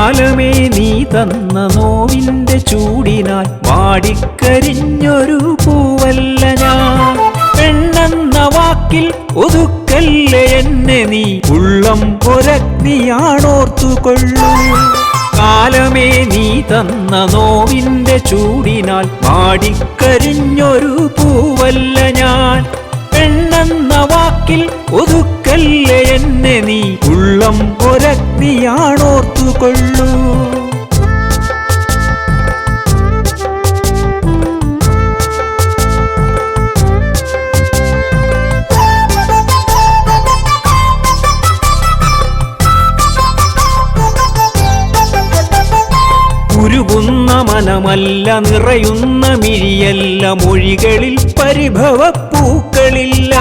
കാലമേ നീ തന്ന നോവിന്റെ ചൂടിനാൽ വാടിക്കരിഞ്ഞൊരു പൂവല്ല ഞാൻ. പെണ്ണെന്ന വാക്കിൽ ഒതുക്കല്ലേ എന്നെ നീ, ഉള്ളം ഒരഗ്നിയാണോർത്തുകൊള്ളൂ. കാലമേ നീ തന്ന നോവിന്റെ ചൂടിനാൽ വാടിക്കരിഞ്ഞൊരു പൂവല്ല ഞാൻ. പെണ്ണെന്ന വാക്കിൽ ഒതുക്കല്ലേ എന്നെ നീ, ഉള്ളം ഒരഗ്നിയാണോർത്തുകൊള്ളൂ. ഉരുകുന്ന മനമല്ല, നിറയുന്ന മിഴിയല്ല, മൊഴികളിൽ പരിഭവപ്പൂക്കളില്ല.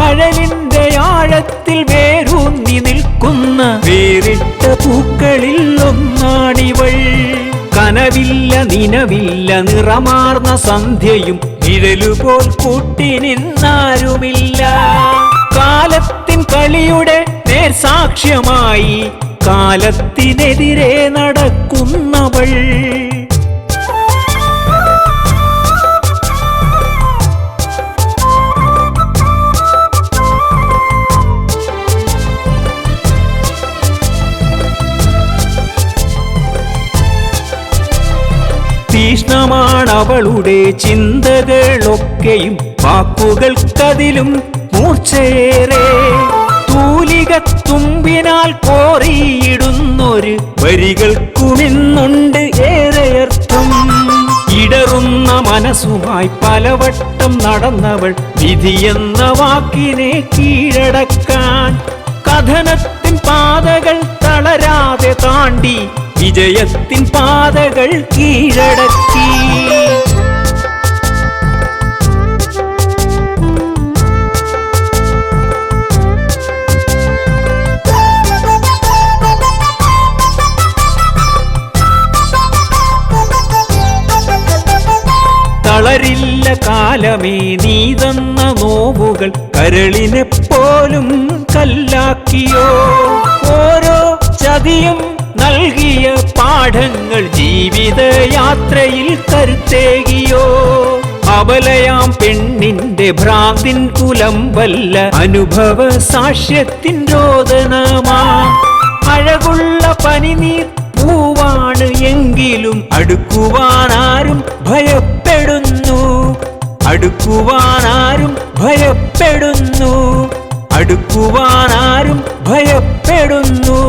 അഴലിന്റെ ആഴത്തിൽ വേരൂന്നി നിൽക്കുന്ന വേറിട്ട പൂക്കളിൽ ഒന്നാണിവൾ. കനവില്ല നിനവില്ല നിറമാർന്ന സന്ധ്യയും നിഴലുപോൽ കൂട്ടിനിന്നാരുമില്ല. കാലത്തിൻ കളിയുടെ നേർസാക്ഷ്യമായി കാലത്തിനെതിരെ നടക്കുന്നവൾ. തീഷ്ണമാണവളുടെ ചിന്തകളൊക്കെയും വാക്കുകൾക്കതിലും മൂർച്ചയേറെ. തൂലികത്തുമ്പിനാൽ കോറിയിടുന്നൊരു വരികൾക്കുമിന്നുണ്ട് ഏറെയർത്ഥം. ഇടറുന്ന മനസ്സുമായി പലവട്ടം നടന്നവൾ വിധിയെന്ന വാക്കിനെ കീഴടക്കാൻ. കഥനത്തിൻ പാതകൾ തളരാതെ താണ്ടി വിജയത്തിൻ പാതകൾ കീഴടക്കി. തളരില്ല കാലമേ നീ തന്ന നോവുകൾ കരളിനെപ്പോലും കല്ലാക്കിയോ. ഓരോ ചതിയും നൽകിയ പാഠങ്ങൾ ജീവിതയാത്രയിൽ കരുത്തേകിയോ. അബലയാം പെണ്ണിന്റെ ഭ്രാന്തിൻ കുലമ്പല്ല, അനുഭവ സാക്ഷ്യത്തിൻ രോദനമാ. അഴകുള്ള പനിനീർ പൂവാണ് എങ്കിലും അടുക്കുവാനാരും ഭയപ്പെടുന്നു. അടുക്കുവാനാരും ഭയപ്പെടുന്നു. അടുക്കുവാനാരും ഭയപ്പെടുന്നു.